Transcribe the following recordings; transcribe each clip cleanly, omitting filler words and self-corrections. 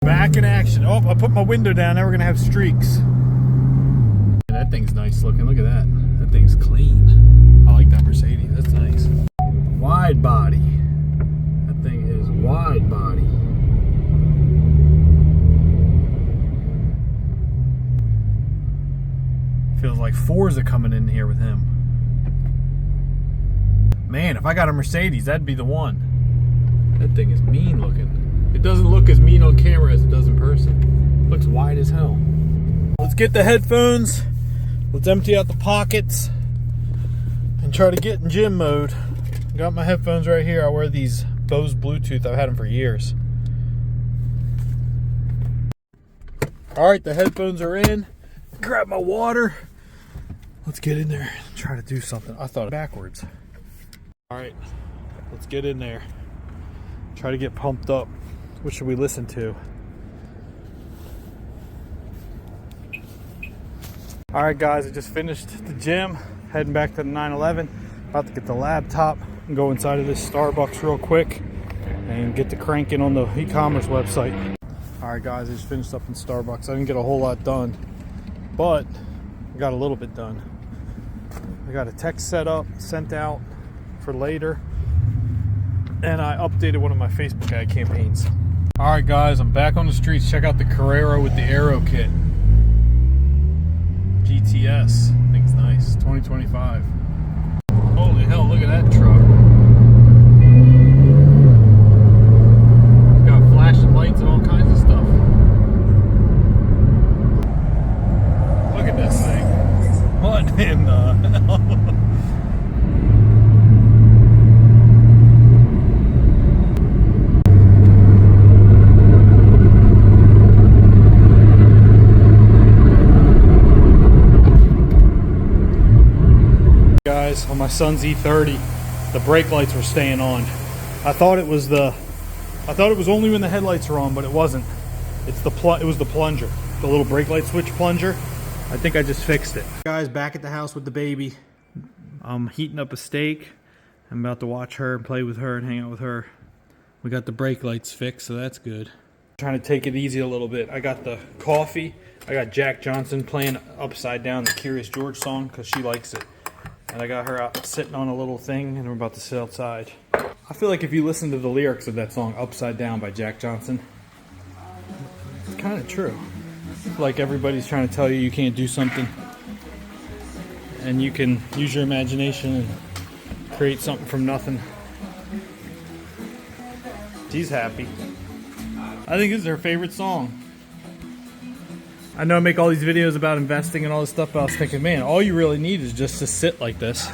Back in action. Oh, I put my window down. Now we're gonna have streaks. That thing's nice looking. Look at that. That thing's clean. I like that Mercedes. That's nice. Wide body. That thing is wide body. Feels like Forza coming in here with him. Man, if I got a Mercedes, that'd be the one. That thing is mean looking. It doesn't look as mean on camera as it does in person. It looks wide as hell. Let's get the headphones. Let's empty out the pockets and try to get in gym mode. Got my headphones right here. I wear these Bose Bluetooth. I've had them for years. Alright, the headphones are in. Grab my water. Let's get in there and try to do something. I thought backwards. Alright, let's get in there. Try to get pumped up. What should we listen to? Alright guys, I just finished the gym. Heading back to the 911. About to get the laptop and go inside of this Starbucks real quick and get to cranking on the e-commerce website. Alright guys, I just finished up in Starbucks. I didn't get a whole lot done, but I got a little bit done. I got a text set up, sent out for later, and I updated one of my Facebook ad campaigns. Alright guys, I'm back on the streets. Check out the Carrera with the Aero kit. GTS. Thing's nice. 2025. Holy hell, look at that truck. Got flashing lights and all kinds of stuff. Look at this thing. What in the hell? Guys, on my son's E30, the brake lights were staying on. I thought it was only when the headlights were on, but it wasn't. It was the plunger, the little brake light switch plunger. I think I just fixed it. Guys, back at the house with the baby. I'm heating up a steak. I'm about to watch her and play with her and hang out with her. We got the brake lights fixed, so that's good. Trying to take it easy a little bit. I got the coffee. I got Jack Johnson playing Upside Down, the Curious George song, because she likes it. And I got her out sitting on a little thing, and we're about to sit outside. I feel like if you listen to the lyrics of that song, Upside Down by Jack Johnson, it's kind of true. Like everybody's trying to tell you you can't do something, and you can use your imagination and create something from nothing. She's happy. I think this is her favorite song. I know I make all these videos about investing and all this stuff, but I was thinking, man, all you really need is just to sit like this.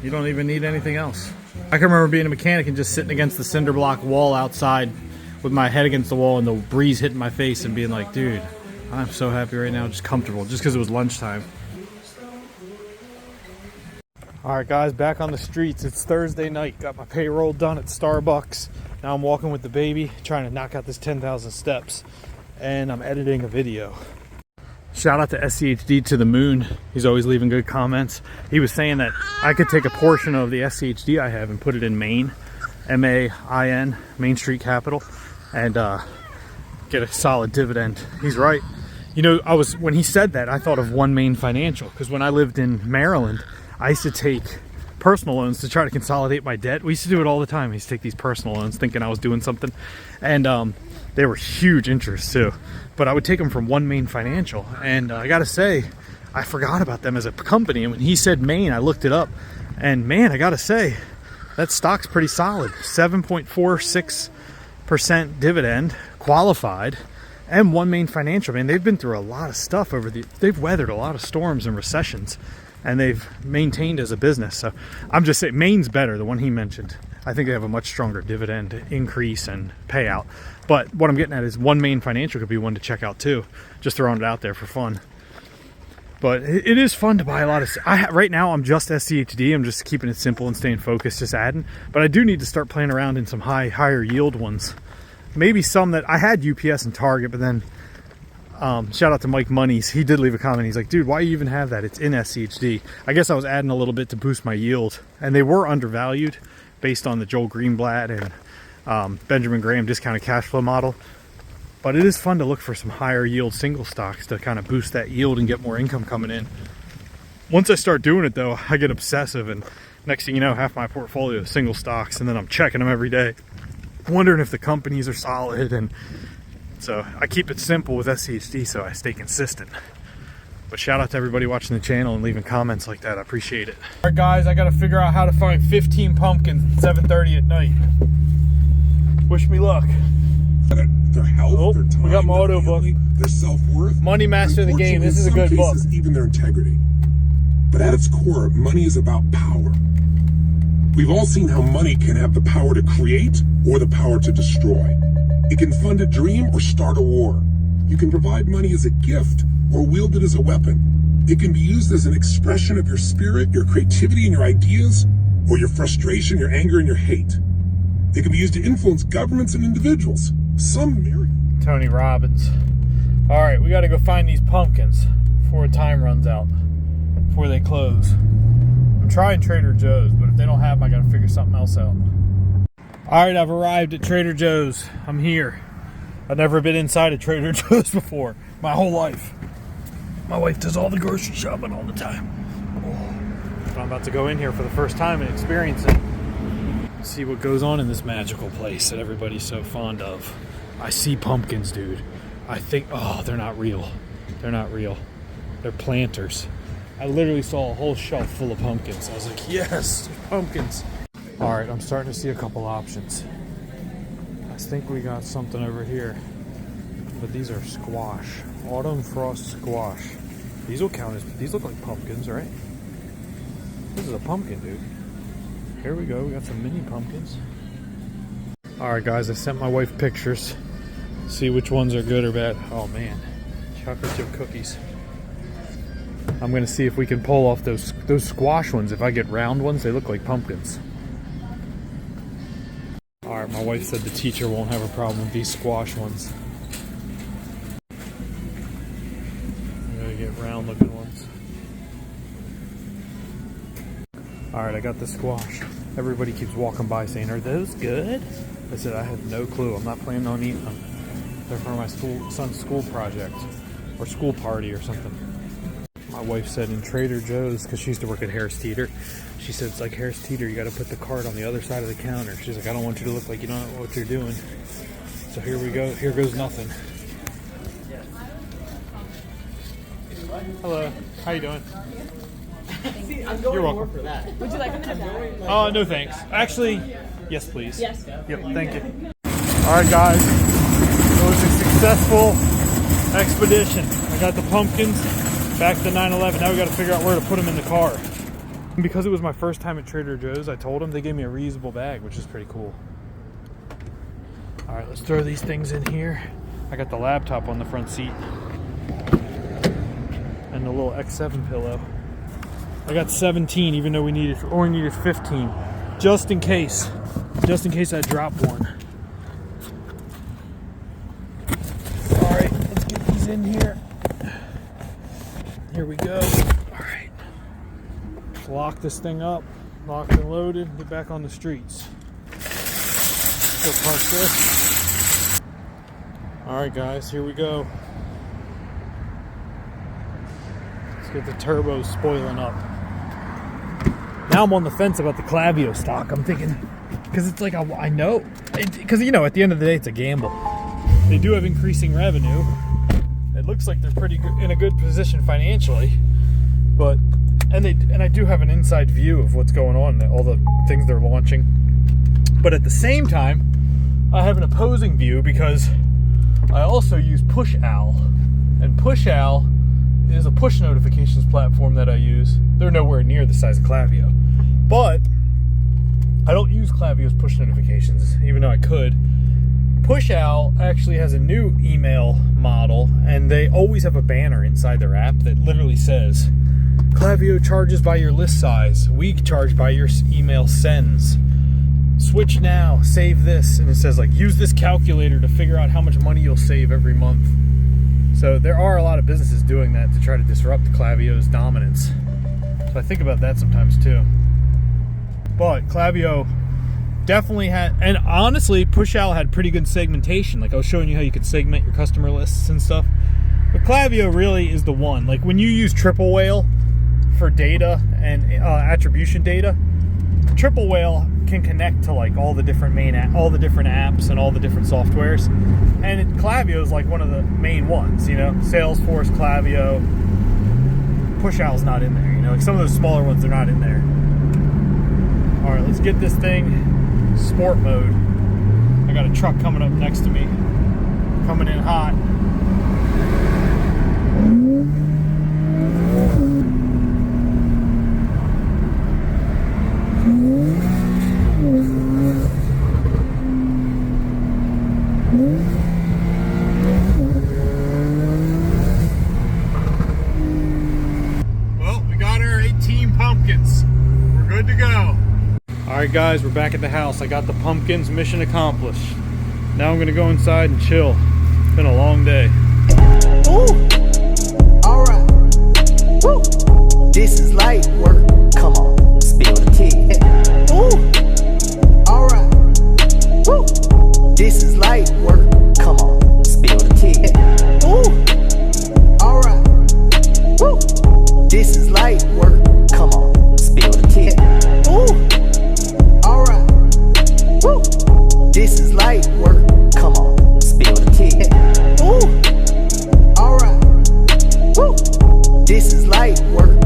You don't even need anything else. I can remember being a mechanic and just sitting against the cinder block wall outside with my head against the wall and the breeze hitting my face and being like, dude, I'm so happy right now, just comfortable, just because it was lunchtime. Alright guys, back on the streets. It's Thursday night. Got my payroll done at Starbucks. Now I'm walking with the baby, trying to knock out this 10,000 steps. And I'm editing a video. Shout out to SCHD to the moon. He's always leaving good comments. He was saying that I could take a portion of the SCHD I have and put it in Maine, M-A-I-N, Main Street Capital, and get a solid dividend. He's right. You know, when he said that, I thought of One Main Financial, because when I lived in Maryland, I used to take personal loans to try to consolidate my debt. We used to do it all the time. I used to take these personal loans thinking I was doing something, and they were huge interest too, but I would take them from One Main Financial, and I gotta say, I forgot about them as a company. And when he said Maine, I looked it up, and man, I gotta say, that stock's pretty solid. 7.46% dividend, qualified, and One Main Financial. Man, they've been through a lot of stuff they've weathered a lot of storms and recessions, and they've maintained as a business. So I'm just saying, Maine's better, the one he mentioned. I think they have a much stronger dividend increase and payout. But what I'm getting at is One Main Financial could be one to check out too. Just throwing it out there for fun. But it is fun to buy a lot of... right now, I'm just SCHD. I'm just keeping it simple and staying focused, just adding. But I do need to start playing around in some higher yield ones. Maybe some that... I had UPS and Target, but then... shout out to Mike Monies. He did leave a comment. He's like, dude, why you even have that? It's in SCHD. I guess I was adding a little bit to boost my yield. And they were undervalued based on the Joel Greenblatt and Benjamin Graham discounted cash flow model. But it is fun to look for some higher yield single stocks to kind of boost that yield and get more income coming in. Once I start doing it though, I get obsessive, and next thing you know, half my portfolio is single stocks, and then I'm checking them every day, wondering if the companies are solid. And so I keep it simple with SCHD so I stay consistent. But shout out to everybody watching the channel and leaving comments like that. I appreciate it. All right, guys, I got to figure out how to find 15 pumpkins at 7:30 at night. Wish me luck. Their health, their time, we got my audio book. Their self-worth. Money Master the Game. This is a good book. Even their integrity. But at its core, money is about power. We've all seen how money can have the power to create or the power to destroy. It can fund a dream or start a war. You can provide money as a gift or wield it as a weapon. It can be used as an expression of your spirit, your creativity, and your ideas, or your frustration, your anger, and your hate. It can be used to influence governments and individuals. Some marry. Tony Robbins. All right, we got to go find these pumpkins before time runs out, before they close. I'm trying Trader Joe's, but if they don't have them, I got to figure something else out. All right, I've arrived at Trader Joe's. I'm here. I've never been inside a Trader Joe's before, my whole life. My wife does all the grocery shopping all the time. But I'm about to go in here for the first time and experience it. See what goes on in this magical place that everybody's so fond of. I see pumpkins, dude. I think, oh, they're not real. They're not real. They're planters. I literally saw a whole shelf full of pumpkins. I was like, yes, pumpkins. All right, I'm starting to see a couple options. I think we got something over here, but these are squash. Autumn frost squash. These will count as, these look like pumpkins, right? This is a pumpkin, dude. Here we go, we got some mini pumpkins. All right, guys, I sent my wife pictures. See which ones are good or bad. Oh man, chocolate chip cookies. I'm gonna see if we can pull off those squash ones. If I get round ones, they look like pumpkins. All right, my wife said the teacher won't have a problem with these squash ones. I'm gonna get round looking ones. All right, I got the squash. Everybody keeps walking by saying, are those good? I said, I have no clue. I'm not planning on eating them. They're for my son's school project or school party or something. My wife said in Trader Joe's, because she used to work at Harris Teeter, she said, it's like Harris Teeter, you got to put the cart on the other side of the counter. She's like, I don't want you to look like you don't know what you're doing. So here we go. Here goes nothing. Hello. How you doing? I'm going You're welcome. for that. Would you like a minute? Oh, no thanks. Actually, yes, please. Yes. Yep, thank you. All right, guys. It was a successful expedition. I got the pumpkins back to 9/11. Now we got to figure out where to put them in the car. And because it was my first time at Trader Joe's, I told them they gave me a reusable bag, which is pretty cool. All right, let's throw these things in here. I got the laptop on the front seat and the little X7 pillow. I got 17, even though we needed 15, just in case I drop one. All right, let's get these in here. Here we go. All right, let's lock this thing up, locked and loaded, get back on the streets. Go park this. All right, guys, here we go. Let's get the turbos spoiling up. Now I'm on the fence about the Klaviyo stock. I'm thinking, because it's like, I know, because you know, at the end of the day, it's a gamble. They do have increasing revenue. It looks like they're pretty good, in a good position financially, but and I do have an inside view of what's going on, all the things they're launching. But at the same time, I have an opposing view because I also use PushOwl, and PushOwl is a push notifications platform that I use. They're nowhere near the size of Klaviyo, but I don't use Klaviyo's push notifications, even though I could. PushOwl actually has a new email model, and they always have a banner inside their app that literally says, Klaviyo charges by your list size, we charge by your email sends. Switch now, save this, and it says like, use this calculator to figure out how much money you'll save every month. So there are a lot of businesses doing that to try to disrupt Klaviyo's dominance. So I think about that sometimes too. But Klaviyo definitely had, and honestly, Push-Out had pretty good segmentation. Like I was showing you how you could segment your customer lists and stuff. But Klaviyo really is the one. Like when you use Triple Whale for data and attribution data, Triple Whale can connect to like all the different all the different apps and all the different softwares. And Klaviyo is like one of the main ones, you know. Salesforce, Klaviyo, Push-Out's not in there, you know. Like some of those smaller ones, they're not in there. All right, let's get this thing sport mode. I got a truck coming up next to me, coming in hot. Well, we got our 18 pumpkins. We're good to go. All right, guys, we're back at the house. I got the pumpkins, mission accomplished. Now I'm gonna go inside and chill. It's been a long day. Ooh, all right. Woo. This is light work. Come on, spill the tea. Ooh, all right. Woo. This is light work. Come on, spill the tea. Ooh, all right. Woo. This is light work. Come on, spill the tea. Ooh, all right. Woo. This is light work. Come on, spill the tea. Ooh, all right. Woo. This is light work.